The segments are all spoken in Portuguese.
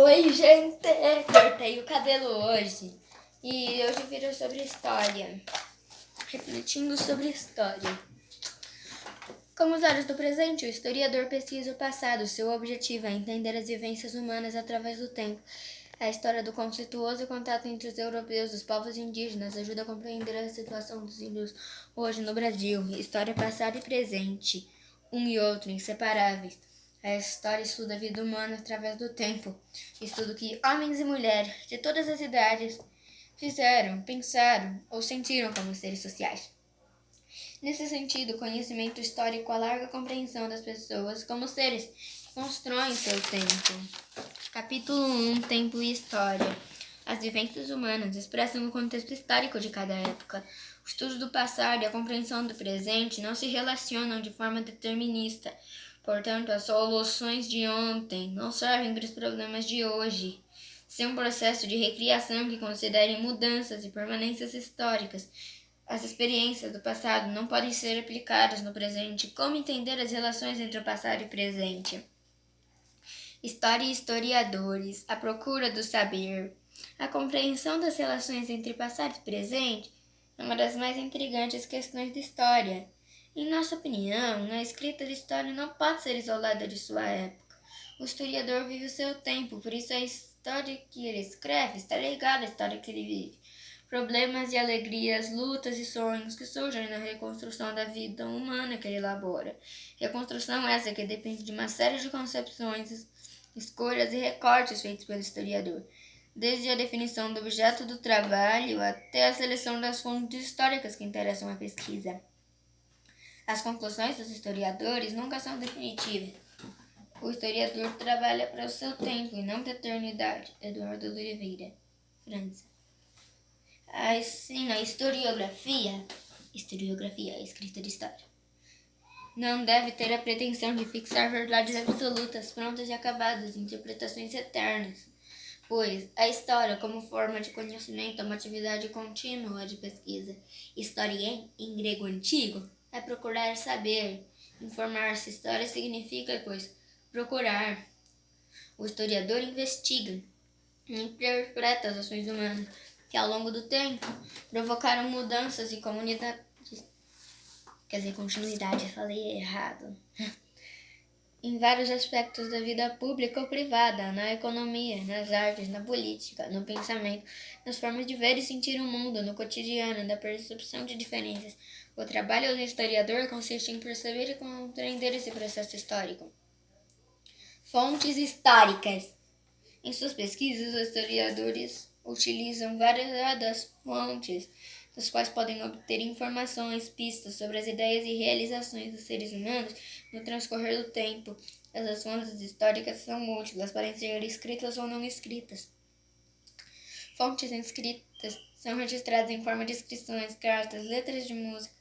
Oi, gente! Cortei o cabelo hoje e hoje virou sobre história, refletindo sobre história. Como os olhos do presente, o historiador pesquisa o passado. Seu objetivo é entender as vivências humanas através do tempo. A história do conflituoso contato entre os europeus e os povos indígenas ajuda a compreender a situação dos índios hoje no Brasil. História passada e presente, um e outro, inseparáveis. A história estuda a vida humana através do tempo. Estuda o que homens e mulheres de todas as idades fizeram, pensaram ou sentiram como seres sociais. Nesse sentido, o conhecimento histórico alarga a compreensão das pessoas como seres que constroem seu tempo. Capítulo 1. Tempo e História. As vivências humanas expressam o contexto histórico de cada época. O estudo do passado e a compreensão do presente não se relacionam de forma determinista. Portanto, as soluções de ontem não servem para os problemas de hoje. Se um processo de recriação que considere mudanças e permanências históricas, as experiências do passado não podem ser aplicadas no presente. Como entender as relações entre o passado e o presente? História e historiadores, a procura do saber. A compreensão das relações entre passado e presente é uma das mais intrigantes questões da história. Em nossa opinião, a escrita de história não pode ser isolada de sua época. O historiador vive o seu tempo, por isso a história que ele escreve está ligada à história que ele vive. Problemas e alegrias, lutas e sonhos que surgem na reconstrução da vida humana que ele elabora. Reconstrução essa que depende de uma série de concepções, escolhas e recortes feitos pelo historiador, desde a definição do objeto do trabalho até a seleção das fontes históricas que interessam a pesquisa. As conclusões dos historiadores nunca são definitivas. O historiador trabalha para o seu tempo e não para a eternidade. Eduardo Oliveira, França. Assim, a historiografia, a escrita de história, não deve ter a pretensão de fixar verdades absolutas, prontas e acabadas, interpretações eternas, pois a história, como forma de conhecimento, é uma atividade contínua de pesquisa. História, em grego antigo, é procurar saber. Informar-se. História significa, pois, procurar. O historiador investiga e interpreta as ações humanas que, ao longo do tempo, provocaram mudanças e continuidade, falei errado. Em vários aspectos da vida pública ou privada, na economia, nas artes, na política, no pensamento, nas formas de ver e sentir o mundo, no cotidiano, na percepção de diferenças. O trabalho do historiador consiste em perceber e compreender esse processo histórico. Fontes históricas. Em suas pesquisas, os historiadores utilizam variadas fontes, das quais podem obter informações, pistas sobre as ideias e realizações dos seres humanos no transcorrer do tempo. Essas fontes históricas são múltiplas, podem ser escritas ou não escritas. Fontes inscritas são registradas em forma de inscrições, cartas, letras de música,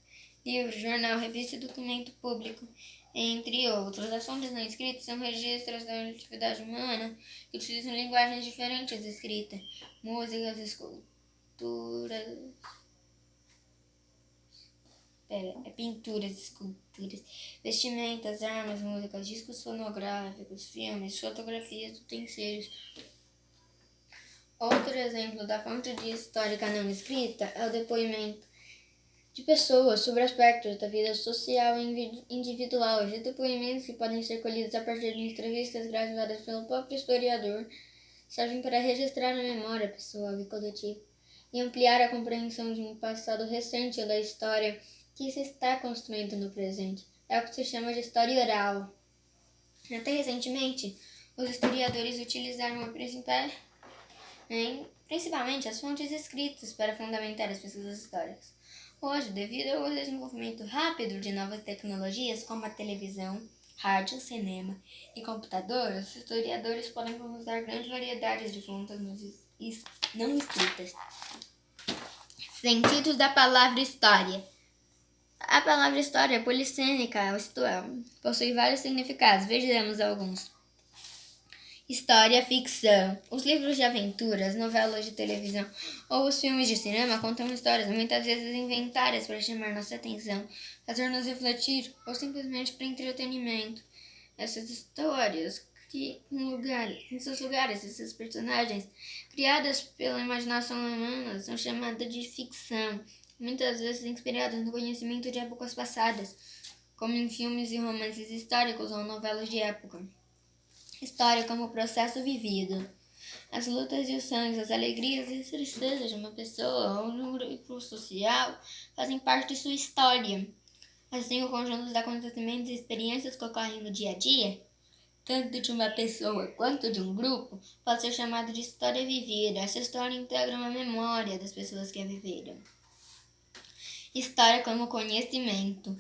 livro, jornal, revista e documento público, entre outros. As fontes não escritas são registros da atividade humana que utilizam linguagens diferentes de escrita, músicas, pinturas, esculturas, vestimentas, armas, músicas, discos fonográficos, filmes, fotografias, utensílios. Outro exemplo da fonte de histórica não escrita é o depoimento de pessoas sobre aspectos da vida social e individual. Os depoimentos, que podem ser colhidos a partir de entrevistas gravadas pelo próprio historiador, servem para registrar a memória pessoal e coletiva e ampliar a compreensão de um passado recente da história que se está construindo no presente. É o que se chama de história oral. Até recentemente, os historiadores utilizaram principalmente as fontes escritas para fundamentar as pesquisas históricas. Hoje, devido ao desenvolvimento rápido de novas tecnologias como a televisão, rádio, cinema e computador, os historiadores podem usar grande variedade de fontes não escritas. Sentidos da palavra história. A palavra história é polissêmica, isto é, possui vários significados. Vejamos alguns. História, ficção. Os livros de aventuras, novelas de televisão ou os filmes de cinema contam histórias muitas vezes inventadas para chamar nossa atenção, fazer-nos refletir ou simplesmente para entretenimento. Essas histórias que em seus lugares, esses personagens, criadas pela imaginação humana, são chamadas de ficção, muitas vezes inspiradas no conhecimento de épocas passadas, como em filmes e romances históricos ou novelas de época. História como processo vivido. As lutas e os sonhos, as alegrias e as tristezas de uma pessoa ou de um grupo social fazem parte de sua história. Assim, o conjunto de acontecimentos e experiências que ocorrem no dia a dia, tanto de uma pessoa quanto de um grupo, pode ser chamado de história vivida. Essa história integra uma memória das pessoas que a viveram. História como conhecimento.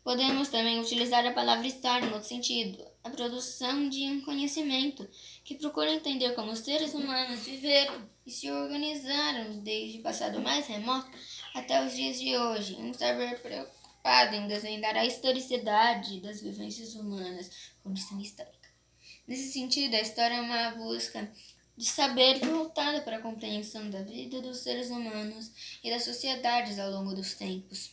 Podemos também utilizar a palavra história no sentido, a produção de um conhecimento que procura entender como os seres humanos viveram e se organizaram desde o passado mais remoto até os dias de hoje. Um saber preocupado em desvendar a historicidade das vivências humanas, condição histórica. Nesse sentido, a história é uma busca de saber voltada para a compreensão da vida dos seres humanos e das sociedades ao longo dos tempos.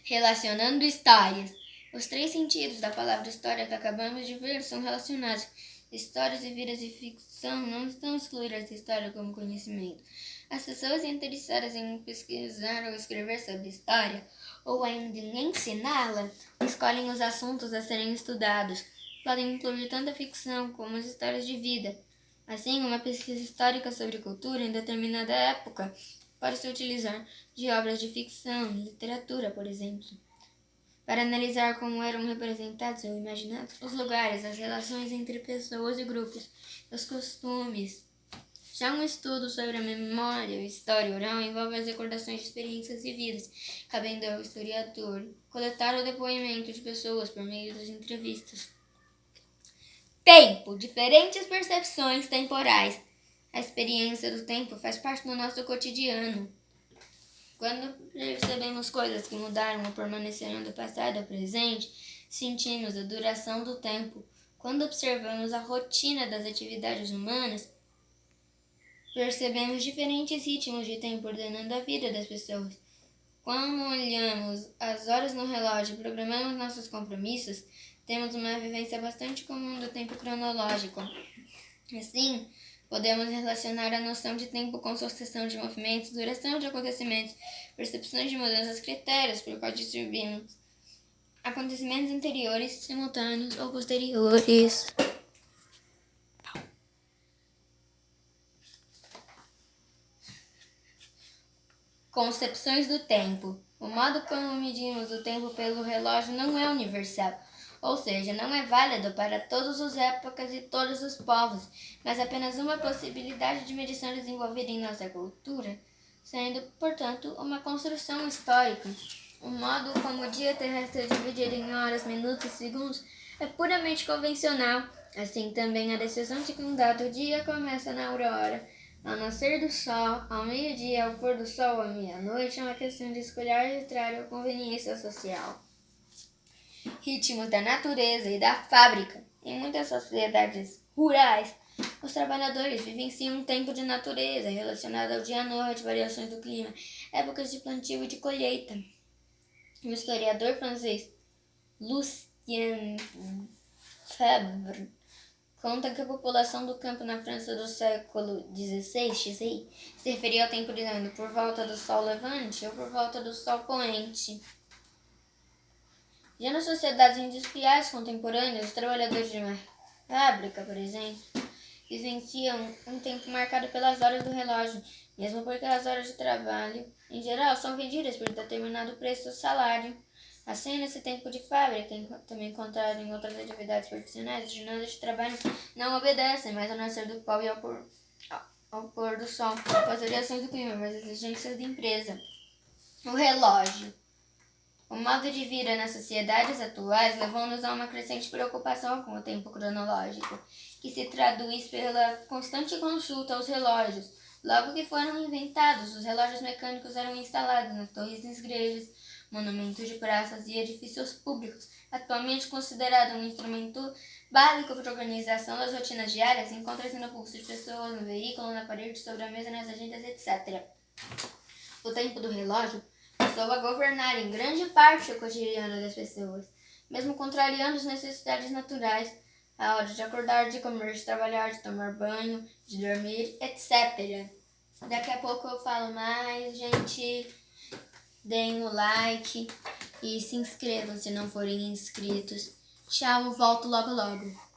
Relacionando histórias. Os três sentidos da palavra história que acabamos de ver são relacionados. Histórias e vidas de ficção não estão excluídas da história como conhecimento. As pessoas interessadas em pesquisar ou escrever sobre história, ou ainda em ensiná-la, escolhem os assuntos a serem estudados. Podem incluir tanto a ficção como as histórias de vida. Assim, uma pesquisa histórica sobre cultura em determinada época pode se utilizar de obras de ficção, literatura, por exemplo, para analisar como eram representados ou imaginados os lugares, as relações entre pessoas e grupos, os costumes. Já um estudo sobre a memória e história oral envolve as recordações de experiências vividas, cabendo ao historiador coletar o depoimento de pessoas por meio das entrevistas. Tempo. Diferentes percepções temporais. A experiência do tempo faz parte do nosso cotidiano. Quando percebemos coisas que mudaram ou permaneceram do passado ao presente, sentimos a duração do tempo. Quando observamos a rotina das atividades humanas, percebemos diferentes ritmos de tempo ordenando a vida das pessoas. Quando olhamos as horas no relógio e programamos nossos compromissos, temos uma vivência bastante comum do tempo cronológico. Assim, podemos relacionar a noção de tempo com sucessão de movimentos, duração de acontecimentos, percepções de mudanças, critérios por qual distribuímos acontecimentos anteriores, simultâneos ou posteriores. Concepções do tempo. O modo como medimos o tempo pelo relógio não é universal, ou seja, não é válido para todas as épocas e todos os povos, mas apenas uma possibilidade de medição desenvolvida em nossa cultura, sendo, portanto, uma construção histórica. O modo como o dia terrestre é dividido em horas, minutos e segundos é puramente convencional. Assim também a decisão de que um dado dia começa na aurora, ao nascer do sol, ao meio-dia, ao pôr do sol, à meia-noite, é uma questão de escolha arbitrária ou conveniência social. Ritmos da natureza e da fábrica. Em muitas sociedades rurais, os trabalhadores vivenciam um tempo de natureza relacionado ao dia-noite, variações do clima, épocas de plantio e de colheita. O historiador francês Lucien Febvre conta que a população do campo na França do século XVI se referia ao tempo dizendo por volta do sol levante ou por volta do sol poente. Já nas sociedades industriais contemporâneas, os trabalhadores de uma fábrica, por exemplo, vivenciam um tempo marcado pelas horas do relógio, mesmo porque as horas de trabalho, em geral, são vendidas por determinado preço ou salário. Assim, nesse tempo de fábrica, também encontrado em outras atividades profissionais, as jornadas de trabalho não obedecem mais ao nascer do pau e ao pôr do sol, às variações do clima, mas às exigências da empresa. O relógio. O modo de vida nas sociedades atuais levou-nos a uma crescente preocupação com o tempo cronológico, que se traduz pela constante consulta aos relógios. Logo que foram inventados, os relógios mecânicos eram instalados nas torres das igrejas, monumentos de praças e edifícios públicos. Atualmente considerado um instrumento básico para a organização das rotinas diárias, encontra-se no pulso de pessoas, no veículo, na parede, sobre a mesa, nas agendas, etc. O tempo do relógio passou a governar em grande parte o cotidiano das pessoas, mesmo contrariando as necessidades naturais. a hora de acordar, de comer, de trabalhar, de tomar banho, de dormir, etc. Daqui a pouco eu falo mais, gente. Deem o like e se inscrevam se não forem inscritos. Tchau, eu volto logo logo.